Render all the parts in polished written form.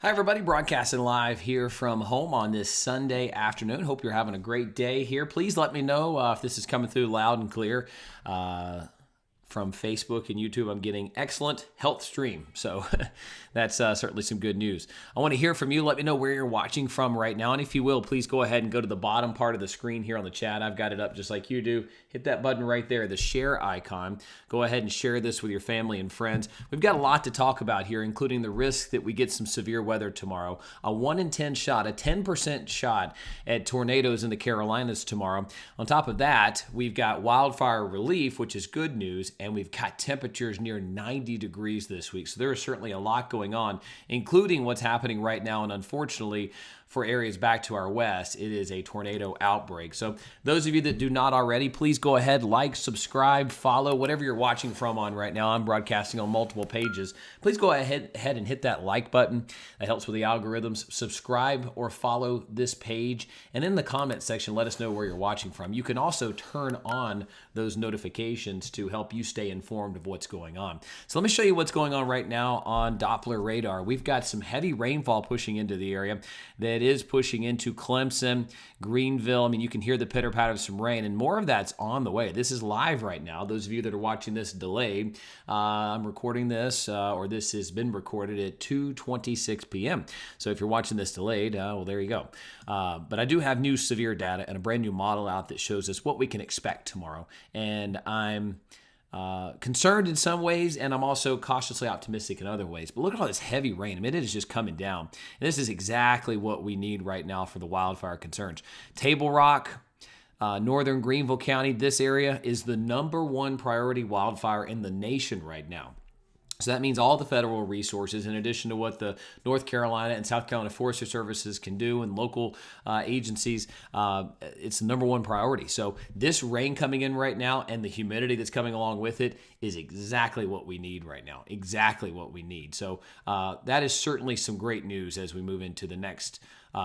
Hi, everybody. Broadcasting live here from home on this Sunday afternoon. Hope you're having a great day here. Please let me know if this is coming through loud and clear. From Facebook and YouTube, I'm getting excellent health stream. So that's certainly some good news. I want to hear from you. Let me know where you're watching from right now. And if you will, please go ahead and go to the bottom part of the screen here on the chat. I've got it up just like you do. Hit that button right there, the share icon. Go ahead and share this with your family and friends. We've got a lot to talk about here, including the risk that we get some severe weather tomorrow. A 1 in 10 shot, a 10% shot at tornadoes in the Carolinas tomorrow. On top of that, we've got wildfire relief, which is good news. And we've got temperatures near 90 degrees this week. So there is certainly a lot going on, including what's happening right now. And unfortunately, for areas back to our west, it is a tornado outbreak. So those of you that do not already, please go ahead, like, subscribe, follow, whatever you're watching from on right now. I'm broadcasting on multiple pages. Please go ahead and hit that like button. That helps with the algorithms. Subscribe or follow this page. And in the comment section, let us know where you're watching from. You can also turn on those notifications to help you stay informed of what's going on. So let me show you what's going on right now on Doppler radar. We've got some heavy rainfall pushing into the area that is pushing into Clemson, Greenville. I mean, you can hear the pitter patter of some rain, and more of that's on the way. This is live right now. Those of you that are watching this delayed, I'm recording this, or this has been recorded at 2:26 p.m. So if you're watching this delayed, well, there you go. But I do have new severe data and a brand new model out that shows us what we can expect tomorrow. And I'm concerned in some ways, and I'm also cautiously optimistic in other ways. But look at all this heavy rain. I mean, it is just coming down. And this is exactly what we need right now for the wildfire concerns. Table Rock, northern Greenville County, this area is the #1 priority wildfire in the nation right now. So that means all the federal resources, in addition to what the North Carolina and South Carolina Forestry Services can do and local agencies, it's the #1 priority. So this rain coming in right now and the humidity that's coming along with it is exactly what we need right now, exactly what we need. So that is certainly some great news as we move into the next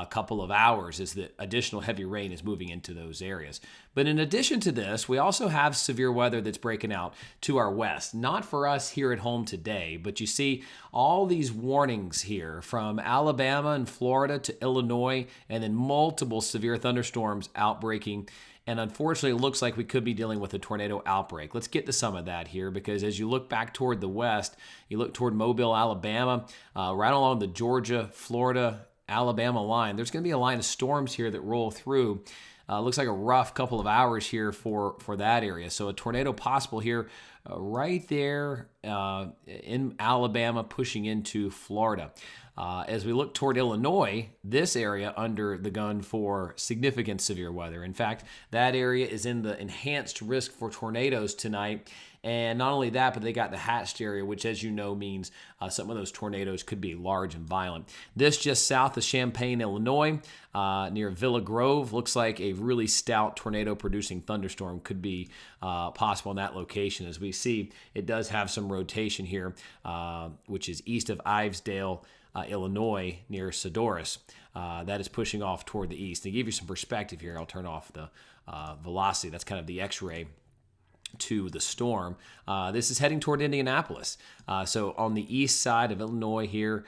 couple of hours, is that additional heavy rain is moving into those areas. But in addition to this, we also have severe weather that's breaking out to our west. Not for us here at home today, but you see all these warnings here from Alabama and Florida to Illinois, and then multiple severe thunderstorms outbreaking. And unfortunately, it looks like we could be dealing with a tornado outbreak. Let's get to some of that here, because as you look back toward the west, you look toward Mobile, Alabama, right along the Georgia, Florida, Alabama line. There's going to be a line of storms here that roll through. Looks like a rough couple of hours here for that area. So a tornado possible here right there in Alabama, pushing into Florida. As we look toward Illinois, this area under the gun for significant severe weather. In fact, that area is in the enhanced risk for tornadoes tonight. And not only that, but they got the hatched area, which, as you know, means some of those tornadoes could be large and violent. This just south of Champaign, Illinois, near Villa Grove. Looks like a really stout tornado-producing thunderstorm could be possible in that location. As we see, it does have some rotation here, which is east of Ivesdale, Illinois, near Sodorus. That is pushing off toward the east. To give you some perspective here, I'll turn off the velocity. That's kind of the X-ray to the storm. This is heading toward Indianapolis. So on the east side of Illinois here,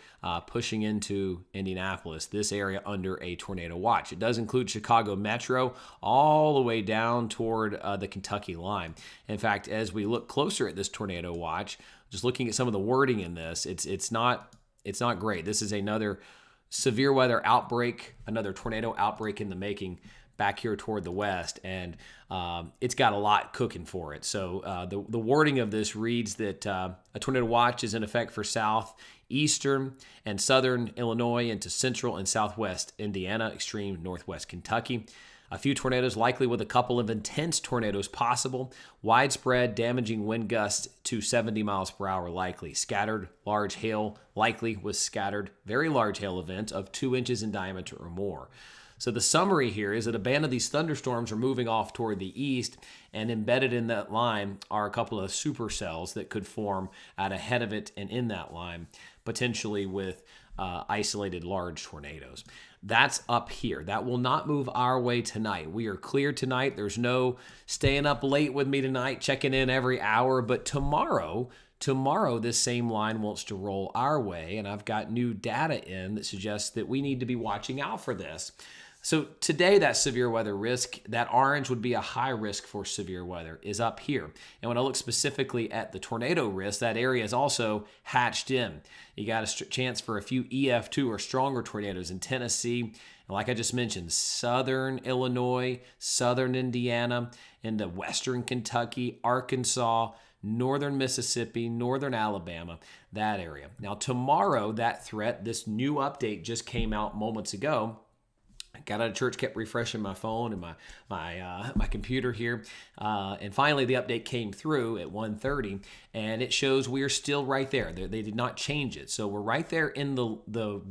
pushing into Indianapolis, this area under a tornado watch. It does include Chicago Metro all the way down toward the Kentucky line. In fact, as we look closer at this tornado watch, just looking at some of the wording in this, it's not great. This is another severe weather outbreak, another tornado outbreak in the making back here toward the west, and it's got a lot cooking for it. So the wording of this reads that a tornado watch is in effect for southeastern and southern Illinois into central and southwest Indiana, extreme northwest Kentucky. A few tornadoes likely, with a couple of intense tornadoes possible. Widespread damaging wind gusts to 70 miles per hour likely. Scattered large hail likely, with scattered very large hail events of 2 inches in diameter or more. So the summary here is that a band of these thunderstorms are moving off toward the east, and embedded in that line are a couple of supercells that could form out ahead of it and in that line, potentially with isolated large tornadoes. That's up here. That will not move our way tonight. We are clear tonight. There's no staying up late with me tonight, checking in every hour. But tomorrow, this same line wants to roll our way. And I've got new data in that suggests that we need to be watching out for this. So today, that severe weather risk, that orange would be a high risk for severe weather, is up here. And when I look specifically at the tornado risk, that area is also hatched in. You got a chance for a few EF2 or stronger tornadoes in Tennessee. And like I just mentioned, southern Illinois, southern Indiana, into western Kentucky, Arkansas, northern Mississippi, northern Alabama, that area. Now tomorrow, that threat, this new update just came out moments ago. I got out of church, kept refreshing my phone and my computer here, and finally the update came through at 1:30, and it shows we are still right there. They did not change it, so we're right there in the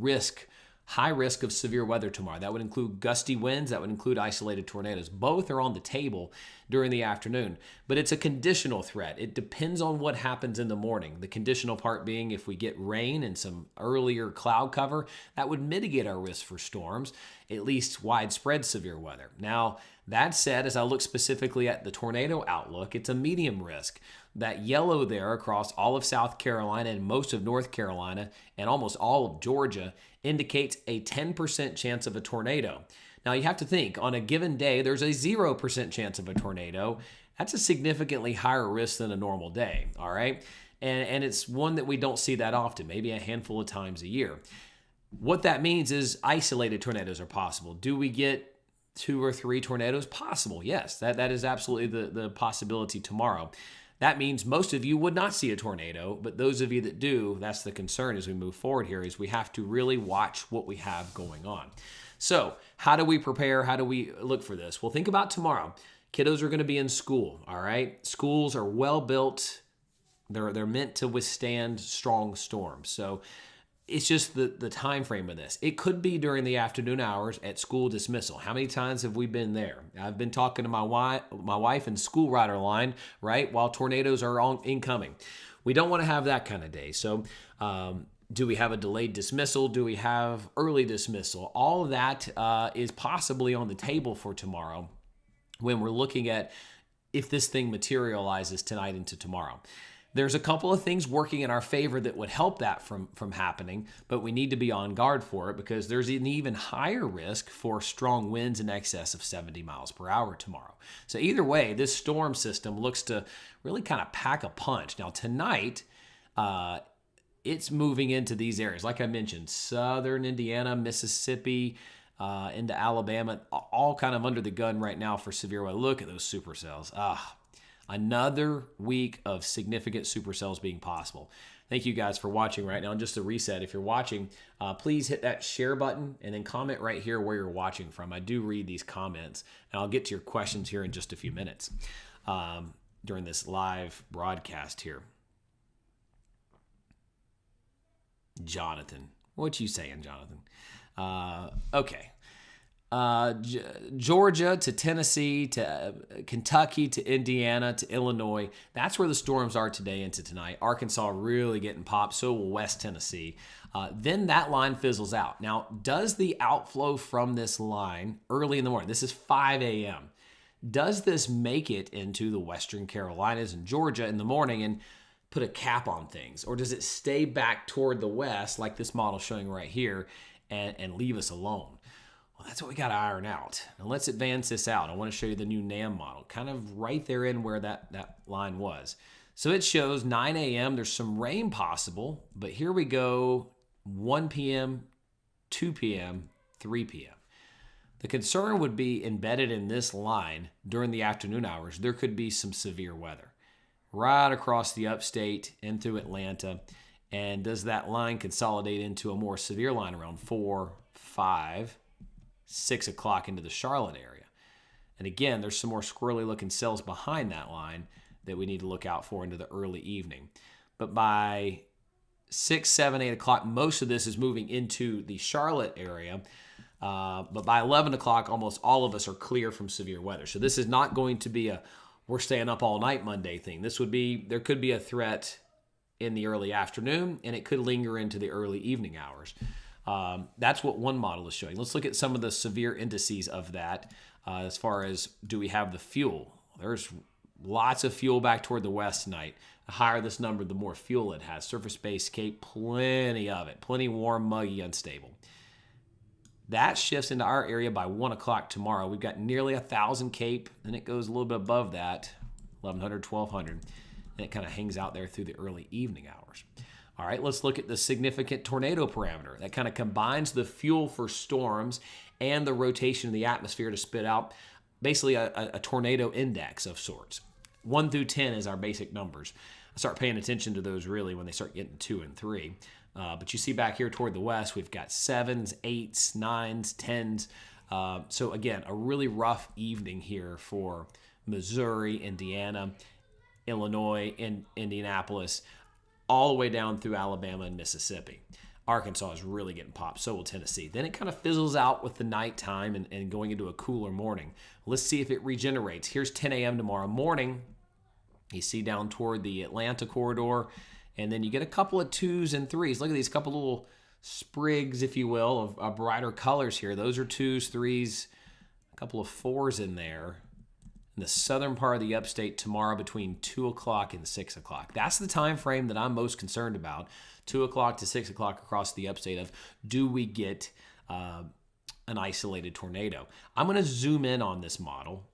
high risk of severe weather tomorrow. That would include gusty winds. That would include isolated tornadoes. Both are on the table during the afternoon, but it's a conditional threat. It depends on what happens in the morning. The conditional part being if we get rain and some earlier cloud cover, that would mitigate our risk for storms, at least widespread severe weather. Now, that said, as I look specifically at the tornado outlook, it's a medium risk. That yellow there across all of South Carolina and most of North Carolina and almost all of Georgia indicates a 10% chance of a tornado. Now you have to think, on a given day, there's a 0% chance of a tornado. That's a significantly higher risk than a normal day, all right? And it's one that we don't see that often, maybe a handful of times a year. What that means is isolated tornadoes are possible. Do we get 2 or 3 tornadoes? Possible, yes. That is absolutely the possibility tomorrow. That means most of you would not see a tornado, but those of you that do, that's the concern as we move forward here, is we have to really watch what we have going on. So how do we prepare? How do we look for this? Well, think about tomorrow. Kiddos are going to be in school, all right? Schools are well built. They're meant to withstand strong storms. So it's just the time frame of this. It could be during the afternoon hours at school dismissal. How many times have we been there? I've been talking to my wife in school rider line, right, while tornadoes are incoming. We don't want to have that kind of day. So do we have a delayed dismissal? Do we have early dismissal? All of that is possibly on the table for tomorrow when we're looking at if this thing materializes tonight into tomorrow. There's a couple of things working in our favor that would help that from happening, but we need to be on guard for it because there's an even higher risk for strong winds in excess of 70 miles per hour tomorrow. So either way, this storm system looks to really kind of pack a punch. Now tonight, it's moving into these areas. Like I mentioned, southern Indiana, Mississippi, into Alabama, all kind of under the gun right now for severe weather. Look at those supercells. Another week of significant supercells being possible. Thank you guys for watching right now. And just to reset, if you're watching, please hit that share button and then comment right here where you're watching from. I do read these comments, and I'll get to your questions here in just a few minutes during this live broadcast here. Jonathan, what you saying, Jonathan? Okay. Georgia to Tennessee to Kentucky to Indiana to Illinois. That's where the storms are today into tonight. Arkansas really getting popped. So will West Tennessee. Then that line fizzles out. Now, does the outflow from this line early in the morning, this is 5 a.m., does this make it into the Western Carolinas and Georgia in the morning and put a cap on things? Or does it stay back toward the west like this model showing right here and leave us alone? Well, that's what we got to iron out. Now let's advance this out. I want to show you the new NAM model, kind of right there in where that line was. So it shows 9 a.m. There's some rain possible, but here we go, 1 p.m., 2 p.m., 3 p.m. The concern would be embedded in this line during the afternoon hours. There could be some severe weather right across the upstate and through Atlanta. And does that line consolidate into a more severe line around 4, 5, 6 o'clock into the Charlotte area? And again, there's some more squirrely looking cells behind that line that we need to look out for into the early evening. But by 6, 7, 8 o'clock, most of this is moving into the Charlotte area. But by 11 o'clock, almost all of us are clear from severe weather. So this is not going to be a we're staying up all night Monday thing. There could be a threat in the early afternoon, and it could linger into the early evening hours. That's what one model is showing. Let's look at some of the severe indices of that as far as do we have the fuel. There's lots of fuel back toward the west tonight. The higher this number, the more fuel it has. Surface-based Cape, plenty of it. Plenty warm, muggy, unstable. That shifts into our area by 1 o'clock tomorrow. We've got nearly 1,000 Cape. Then it goes a little bit above that, 1,100, 1,200. And it kind of hangs out there through the early evening hours. All right, let's look at the significant tornado parameter. That kind of combines the fuel for storms and the rotation of the atmosphere to spit out basically a tornado index of sorts. 1 through 10 is our basic numbers. I start paying attention to those really when they start getting 2 and 3. But you see back here toward the west, we've got 7s, 8s, 9s, 10s. So again, a really rough evening here for Missouri, Indiana, Illinois, and Indianapolis, all the way down through Alabama and Mississippi. Arkansas is really getting popped, so will Tennessee. Then it kind of fizzles out with the nighttime and going into a cooler morning. Let's see if it regenerates. Here's 10 a.m. tomorrow morning. You see down toward the Atlanta corridor, and then you get a couple of 2s and 3s. Look at these couple little sprigs, if you will, of brighter colors here. Those are 2s, 3s, a couple of 4s in there. In the southern part of the upstate tomorrow between 2 o'clock and 6 o'clock. That's the time frame that I'm most concerned about, 2 o'clock to 6 o'clock across the upstate of do we get an isolated tornado. I'm going to zoom in on this model,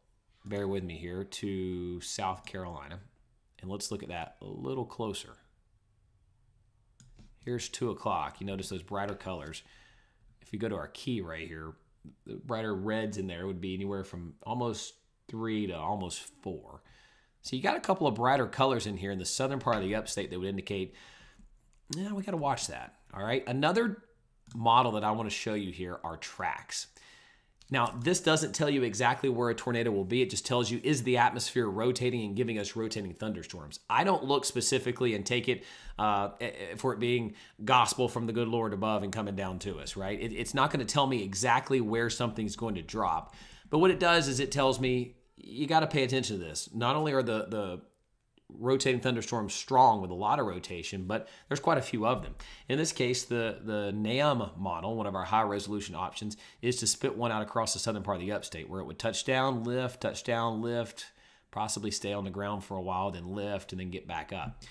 bear with me here, to South Carolina, and let's look at that a little closer. Here's 2 o'clock. You notice those brighter colors. If you go to our key right here, the brighter reds in there would be anywhere from almost 3 to almost 4. So you got a couple of brighter colors in here in the southern part of the upstate that would indicate, yeah, we got to watch that. All right. Another model that I want to show you here are tracks. Now, this doesn't tell you exactly where a tornado will be. It just tells you, is the atmosphere rotating and giving us rotating thunderstorms? I don't look specifically and take it for it being gospel from the good Lord above and coming down to us, right? It's not going to tell me exactly where something's going to drop. But what it does is it tells me you got to pay attention to this. Not only are the rotating thunderstorms strong with a lot of rotation, but there's quite a few of them. In this case, the NAM model, one of our high resolution options, is to spit one out across the southern part of the upstate where it would touch down, lift, possibly stay on the ground for a while, then lift, and then get back up.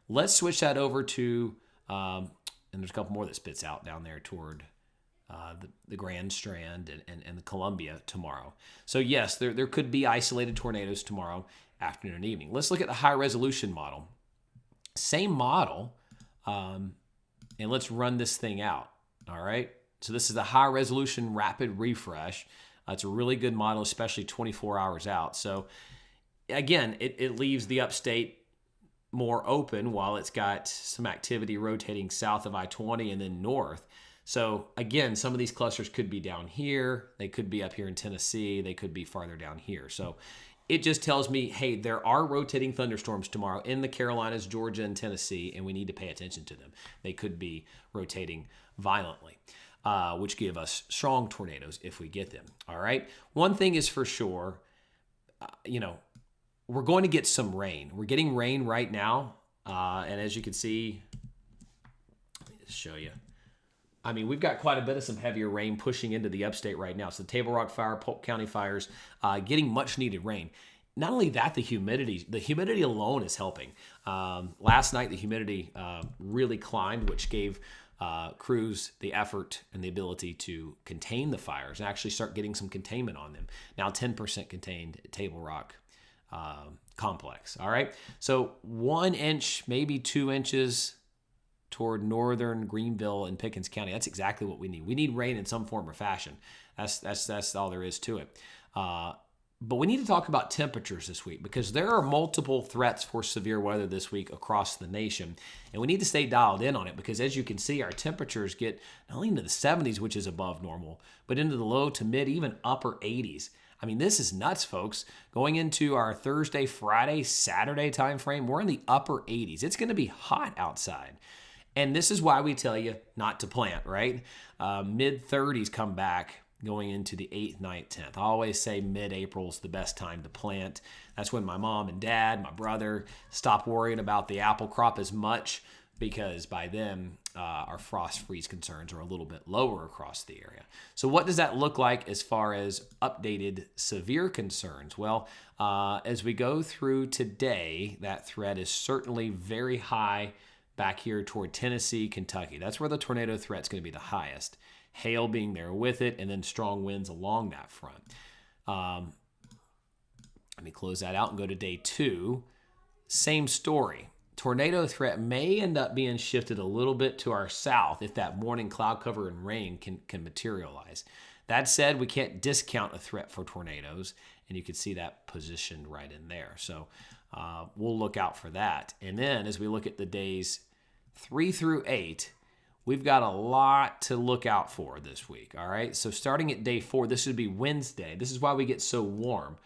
Let's switch that over to, and there's a couple more that spits out down there toward the Grand Strand and the Columbia tomorrow. So yes, there could be isolated tornadoes tomorrow afternoon and evening. Let's look at the high resolution model. Same model, and let's run this thing out. All right. So this is the high resolution rapid refresh. It's a really good model, especially 24 hours out. So again, it leaves the upstate more open while it's got some activity rotating south of I-20 and then north. So again, some of these clusters could be down here. They could be up here in Tennessee. They could be farther down here. So it just tells me, hey, there are rotating thunderstorms tomorrow in the Carolinas, Georgia, and Tennessee, and we need to pay attention to them. They could be rotating violently, which give us strong tornadoes if we get them. All right. One thing is for sure, we're going to get some rain. We're getting rain right now. And as you can see, let me just show you. I mean, we've got quite a bit of some heavier rain pushing into the upstate right now. So the Table Rock Fire, Polk County fires, getting much needed rain. Not only that, the humidity alone is helping. Last night, the humidity really climbed, which gave crews the effort and the ability to contain the fires and actually start getting some containment on them. Now 10% contained at Table Rock complex. All right. So 1 inch, maybe 2 inches toward northern Greenville and Pickens County. That's exactly what we need. We need rain in some form or fashion. That's all there is to it. But we need to talk about temperatures this week because there are multiple threats for severe weather this week across the nation. And we need to stay dialed in on it because as you can see, our temperatures get not only into the 70s, which is above normal, but into the low to mid, even upper 80s. I mean, this is nuts, folks. Going into our Thursday, Friday, Saturday time frame, we're in the upper 80s. It's going to be hot outside. And this is why we tell you not to plant, right? Mid-30s come back going into the 8th, 9th, 10th. I always say mid-April is the best time to plant. That's when my mom and dad, my brother, stop worrying about the apple crop as much. because by then our frost freeze concerns are a little bit lower across the area. So what does that look like as far as updated severe concerns? Well, as we go through today, that threat is certainly very high back here toward Tennessee, Kentucky. That's where the tornado threat's going to be the highest. Hail being there with it, and then strong winds along that front. Let me close that out and go to day 2. Same story. Tornado threat may end up being shifted a little bit to our south if that morning cloud cover and rain can materialize. That said, we can't discount a threat for tornadoes, and you can see that positioned right in there. So we'll look out for that. And then as we look at the days 3 through 8, we've got a lot to look out for this week, all right? So starting at day 4, this would be Wednesday. This is why we get so warm.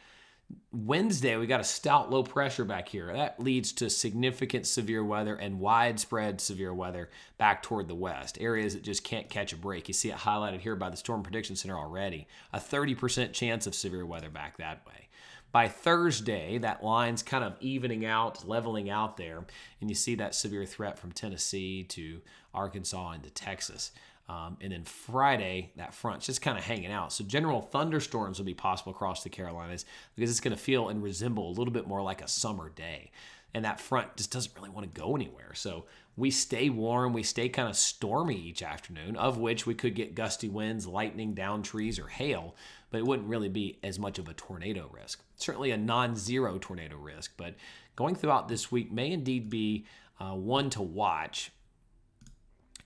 Wednesday, we got a stout low pressure back here. That leads to significant severe weather and widespread severe weather back toward the west. Areas that just can't catch a break. You see it highlighted here by the Storm Prediction Center already. A 30% chance of severe weather back that way. By Thursday, that line's kind of evening out, leveling out there, and you see that severe threat from Tennessee to Arkansas into Texas. And then Friday, that front's just kind of hanging out. So general thunderstorms will be possible across the Carolinas because it's going to feel and resemble a little bit more like a summer day. And that front just doesn't really want to go anywhere. So we stay warm. We stay kind of stormy each afternoon, of which we could get gusty winds, lightning, down trees, or hail. But it wouldn't really be as much of a tornado risk. Certainly a non-zero tornado risk. But going throughout this week may indeed be one to watch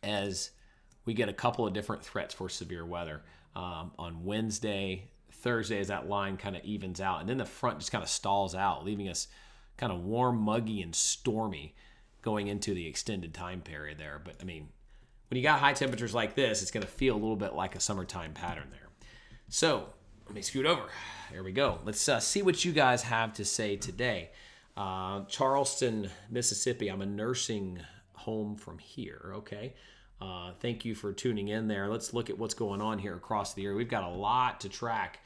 as we get a couple of different threats for severe weather on Wednesday, Thursday, as that line kind of evens out. And then the front just kind of stalls out, leaving us kind of warm, muggy, and stormy going into the extended time period there. But, I mean, when you got high temperatures like this, it's going to feel a little bit like a summertime pattern there. So let me scoot over. There we go. Let's see what you guys have to say today. Charleston, Mississippi. I'm a nursing home from here, okay? Thank you for tuning in there. Let's look at what's going on here across the area. We've got a lot to track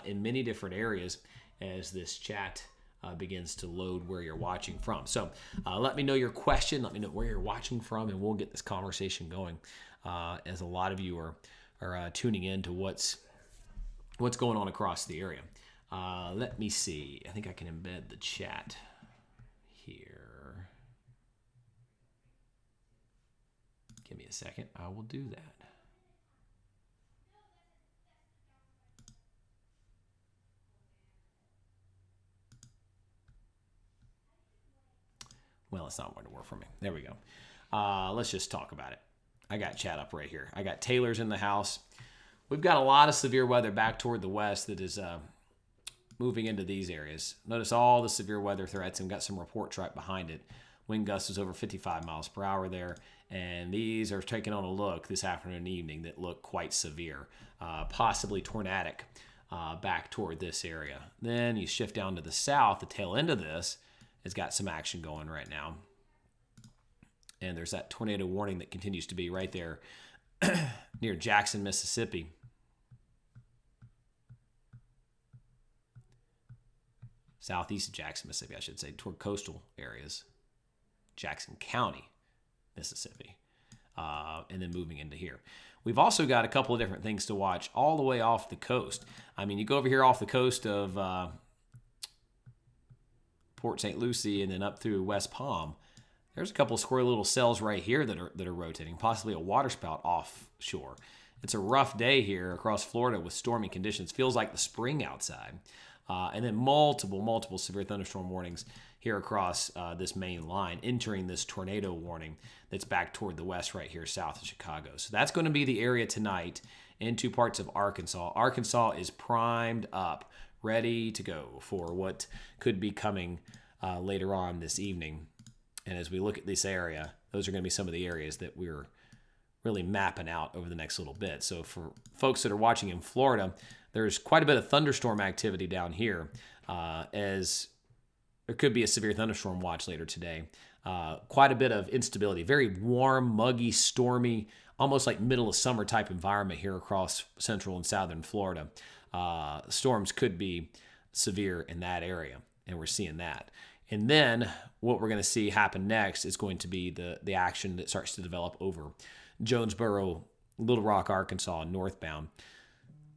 in many different areas as this chat begins to load where you're watching from. So let me know your question. Let me know where you're watching from, and we'll get this conversation going as a lot of you are tuning in to what's going on across the area. Let me see. I think I can embed the chat here. Give me a second. I will do that. Well, it's not going to work for me. There we go. Let's just talk about it. I got chat up right here. I got Taylor's in the house. We've got a lot of severe weather back toward the west that is moving into these areas. Notice all the severe weather threats and got some reports right behind it. Wind gusts is over 55 miles per hour there. And these are taking on a look this afternoon and evening that look quite severe, possibly tornadic back toward this area. Then you shift down to the south. The tail end of this has got some action going right now. And there's that tornado warning that continues to be right there near Jackson, Mississippi. Southeast of Jackson, Mississippi, I should say, toward coastal areas. Jackson County, Mississippi, and then moving into here. We've also got a couple of different things to watch all the way off the coast. I mean, you go over here off the coast of Port St. Lucie and then up through West Palm. There's a couple of square little cells right here that are rotating, possibly a waterspout offshore. It's a rough day here across Florida with stormy conditions. Feels like the spring outside. And then multiple severe thunderstorm warnings here across this main line, entering this tornado warning that's back toward the west right here south of Chicago. So that's going to be the area tonight into parts of Arkansas. Arkansas is primed up, ready to go for what could be coming later on this evening. And as we look at this area, those are going to be some of the areas that we're really mapping out over the next little bit. So for folks that are watching in Florida, there's quite a bit of thunderstorm activity down here as there could be a severe thunderstorm watch later today. Quite a bit of instability, very warm, muggy, stormy, almost like middle of summer type environment here across central and southern Florida. Storms could be severe in that area, and we're seeing that. And then what we're going to see happen next is going to be the action that starts to develop over Jonesboro, Little Rock, Arkansas, northbound.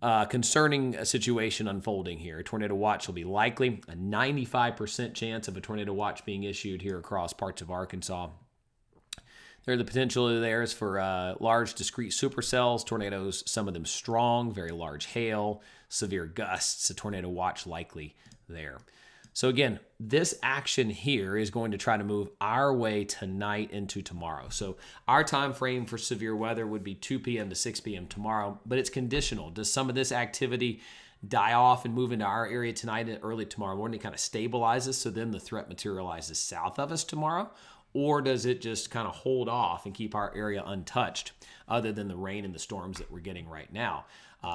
Concerning a situation unfolding here. A tornado watch will be likely. A 95% chance of a tornado watch being issued here across parts of Arkansas. The potential there is for large discrete supercells, tornadoes, some of them strong, very large hail, severe gusts, a tornado watch likely there. So again, this action here is going to try to move our way tonight into tomorrow. So our time frame for severe weather would be 2 p.m. to 6 p.m. tomorrow, but it's conditional. Does some of this activity die off and move into our area tonight and early tomorrow morning? It kind of stabilizes, so then the threat materializes south of us tomorrow? Or does it just kind of hold off and keep our area untouched other than the rain and the storms that we're getting right now?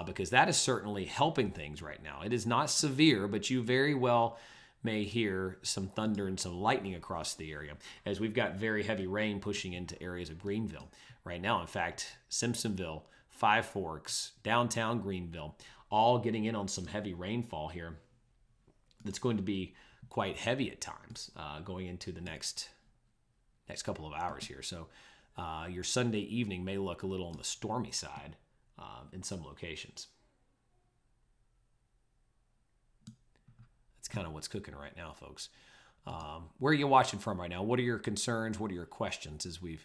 Because that is certainly helping things right now. It is not severe, but you very well may hear some thunder and some lightning across the area as we've got very heavy rain pushing into areas of Greenville right now. In fact, Simpsonville, Five Forks, downtown Greenville, all getting in on some heavy rainfall here that's going to be quite heavy at times going into the next couple of hours here. So your Sunday evening may look a little on the stormy side in some locations. That's kind of what's cooking right now, folks. Where are you watching from right now? What are your concerns? What are your questions as we've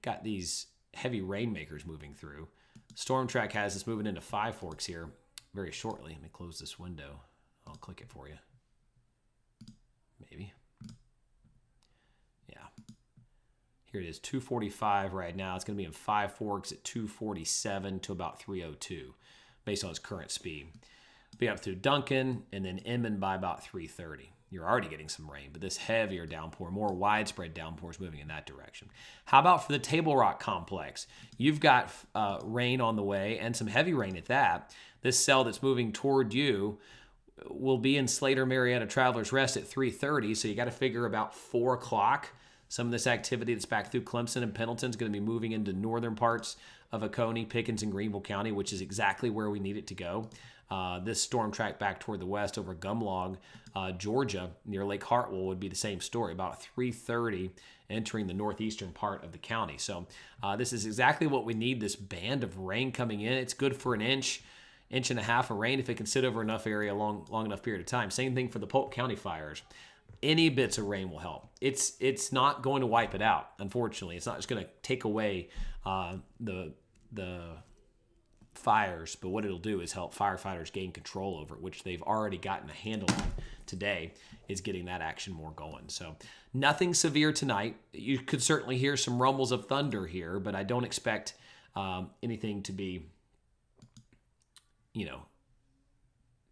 got these heavy rainmakers moving through? Storm Track has us moving into Five Forks here very shortly. Let me close this window. I'll click it for you. Maybe. Here it is, 245 right now. It's going to be in Five Forks at 247 to about 302 based on its current speed. Be up through Duncan and then Inman by about 330. You're already getting some rain, but this heavier downpour, more widespread downpour is moving in that direction. How about for the Table Rock complex? You've got rain on the way and some heavy rain at that. This cell that's moving toward you will be in Slater, Marietta, Travelers Rest at 330, so you got to figure about 4 o'clock. Some of this activity that's back through Clemson and Pendleton is going to be moving into northern parts of Oconee, Pickens, and Greenville County, which is exactly where we need it to go. This storm track back toward the west over Gumlog, Georgia, near Lake Hartwell would be the same story, about 3:30 entering the northeastern part of the county. So this is exactly what we need, this band of rain coming in. It's good for an inch and a half of rain if it can sit over enough area long enough period of time. Same thing for the Polk County fires. Any bits of rain will help. It's not going to wipe it out, unfortunately. It's not just going to take away the fires, but what it'll do is help firefighters gain control over it, which they've already gotten a handle on today, is getting that action more going. So nothing severe tonight. You could certainly hear some rumbles of thunder here, but I don't expect anything to be,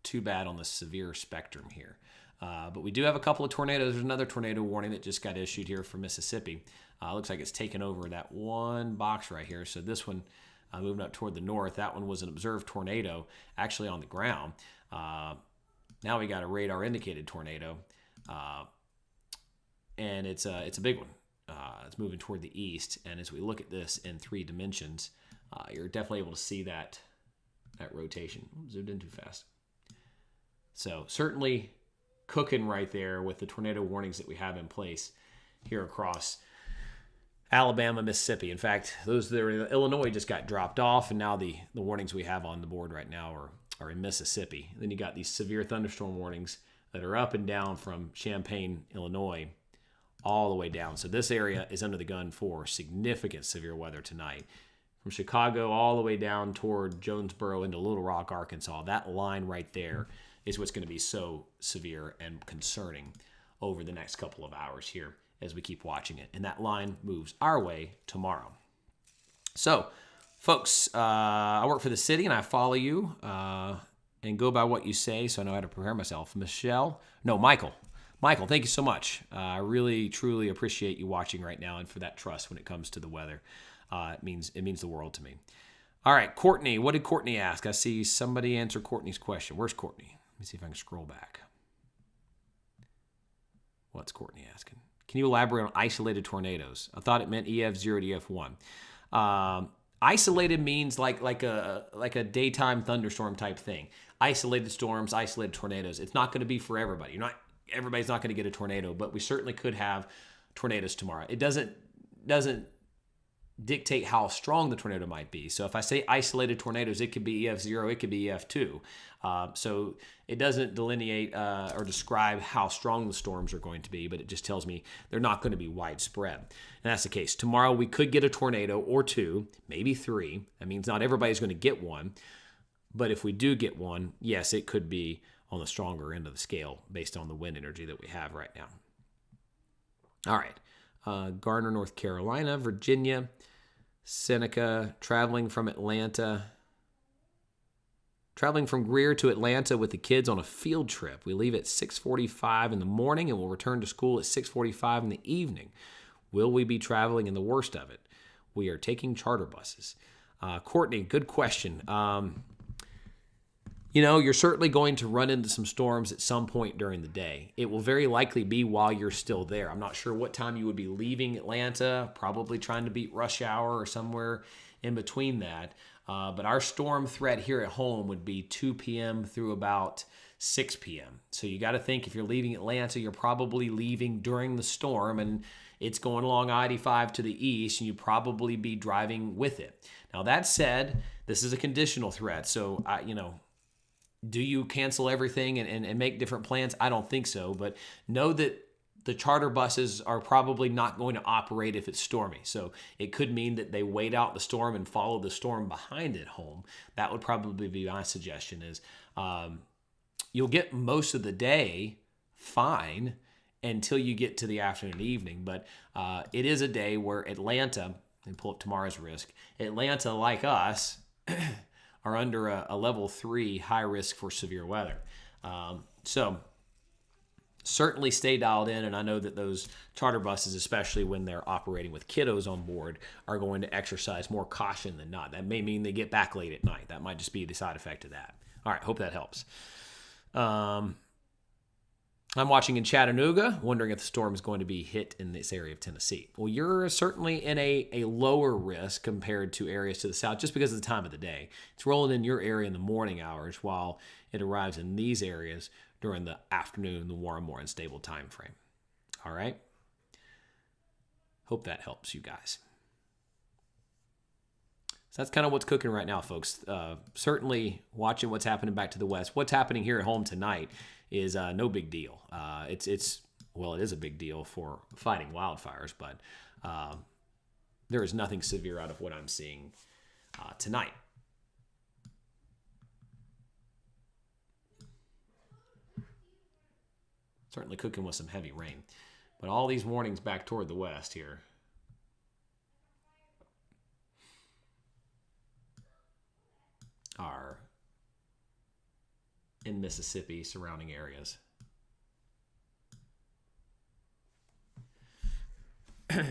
too bad on the severe spectrum here. But we do have a couple of tornadoes. There's another tornado warning that just got issued here for Mississippi. Looks like it's taken over that one box right here. So this one moving up toward the north. That one was an observed tornado actually on the ground. Now we got a radar indicated tornado. And it's a big one. It's moving toward the east. And as we look at this in 3 dimensions, you're definitely able to see that rotation. Zoomed in too fast. So certainly cooking right there with the tornado warnings that we have in place here across Alabama, Mississippi. In fact, those there in Illinois just got dropped off, and now the warnings we have on the board right now are in Mississippi. Then you got these severe thunderstorm warnings that are up and down from Champaign, Illinois, all the way down. So this area is under the gun for significant severe weather tonight. From Chicago all the way down toward Jonesboro into Little Rock, Arkansas. That line right there is what's going to be so severe and concerning over the next couple of hours here as we keep watching it. And that line moves our way tomorrow. So, folks, I work for the city and I follow you and go by what you say, so I know how to prepare myself. Michael, thank you so much. I really, truly appreciate you watching right now and for that trust when it comes to the weather. It means the world to me. All right, Courtney. What did Courtney ask? I see somebody answer Courtney's question. Where's Courtney? Let me see if I can scroll back. What's Courtney asking? Can you elaborate on isolated tornadoes? I thought it meant EF0 to EF1. Isolated means like a daytime thunderstorm type thing. Isolated storms, isolated tornadoes. It's not going to be for everybody. everybody's not going to get a tornado, but we certainly could have tornadoes tomorrow. It doesn't dictate how strong the tornado might be. So if I say isolated tornadoes, it could be EF0, it could be EF2. So it doesn't delineate or describe how strong the storms are going to be, but it just tells me they're not going to be widespread. And that's the case. Tomorrow we could get a tornado or two, maybe three. That means not everybody's going to get one. But if we do get one, yes, it could be on the stronger end of the scale based on the wind energy that we have right now. All right. Garner, North Carolina, Virginia, Seneca, traveling from Greer to Atlanta with the kids on a field trip. We leave at 6:45 in the morning and we'll return to school at 6:45 in the evening. Will we be traveling in the worst of it? We are taking charter buses. Courtney, good question. You're certainly going to run into some storms at some point during the day. It will very likely be while you're still there. I'm not sure what time you would be leaving Atlanta, probably trying to beat rush hour or somewhere in between that. But our storm threat here at home would be 2 p.m. through about 6 p.m. So you got to think if you're leaving Atlanta, you're probably leaving during the storm and it's going along I-85 to the east and you'd probably be driving with it. Now that said, this is a conditional threat. So, do you cancel everything and make different plans? I don't think so, but know that the charter buses are probably not going to operate if it's stormy. So it could mean that they wait out the storm and follow the storm behind it home. That would probably be my suggestion is you'll get most of the day fine until you get to the afternoon and evening. But it is a day where Atlanta, and pull up tomorrow's risk, Atlanta, like us, are under a level 3 high risk for severe weather. So certainly stay dialed in, and I know that those charter buses, especially when they're operating with kiddos on board, are going to exercise more caution than not. That may mean they get back late at night. That might just be the side effect of that. All right, hope that helps. I'm watching in Chattanooga, wondering if the storm is going to be hit in this area of Tennessee. Well, you're certainly in a lower risk compared to areas to the south just because of the time of the day. It's rolling in your area in the morning hours while it arrives in these areas during the afternoon, the warm, more unstable time frame. All right? Hope that helps you guys. So that's kind of what's cooking right now, folks. Certainly watching what's happening back to the west. What's happening here at home tonight is no big deal. It is a big deal for fighting wildfires, but there is nothing severe out of what I'm seeing tonight. Certainly cooking with some heavy rain, but all these warnings back toward the west here. Are in Mississippi, surrounding areas. So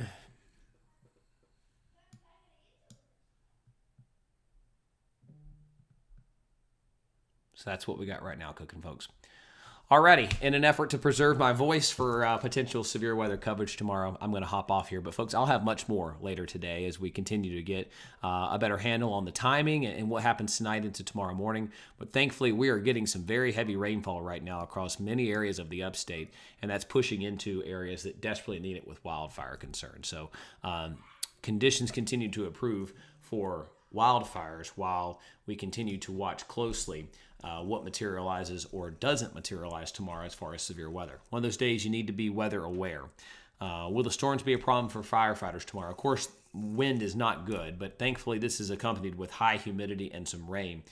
that's what we got right now cooking, folks. Alrighty, in an effort to preserve my voice for potential severe weather coverage tomorrow, I'm going to hop off here. But folks, I'll have much more later today as we continue to get a better handle on the timing and what happens tonight into tomorrow morning. But thankfully, we are getting some very heavy rainfall right now across many areas of the upstate, and that's pushing into areas that desperately need it with wildfire concerns. So conditions continue to improve for wildfires while we continue to watch closely what materializes or doesn't materialize tomorrow as far as severe weather. One of those days you need to be weather aware. Will the storms be a problem for firefighters tomorrow? Of course, wind is not good, but thankfully this is accompanied with high humidity and some rain.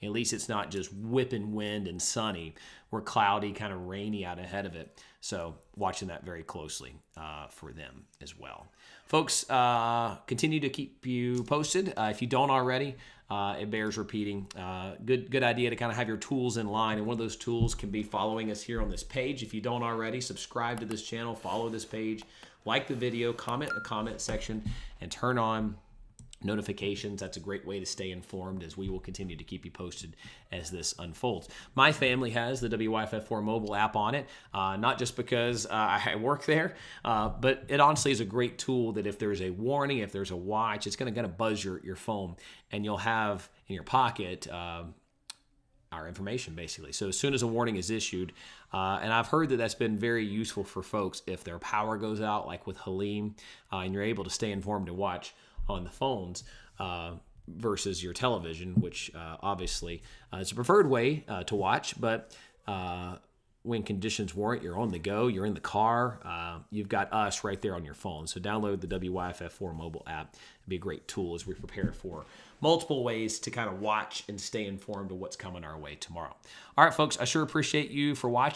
At least it's not just whipping wind and sunny. We're cloudy, kind of rainy out ahead of it. So watching that very closely for them as well. Folks, continue to keep you posted. If you don't already, it bears repeating. Good idea to kind of have your tools in line. And one of those tools can be following us here on this page. If you don't already, subscribe to this channel, follow this page, like the video, comment in the comment section, and turn on notifications. That's a great way to stay informed as we will continue to keep you posted as this unfolds. My family has the WYFF4 mobile app on it, not just because I work there, but it honestly is a great tool that if there's a warning, if there's a watch, it's going to buzz your phone, and you'll have in your pocket our information, basically. So as soon as a warning is issued, and I've heard that that's been very useful for folks if their power goes out, like with Halim, and you're able to stay informed and watch on the phones versus your television, which obviously is a preferred way to watch, but when conditions warrant, you're on the go, you're in the car, you've got us right there on your phone. So download the WYFF4 mobile app. It'd be a great tool as we prepare for multiple ways to kind of watch and stay informed of what's coming our way tomorrow. All right, folks, I sure appreciate you for watching.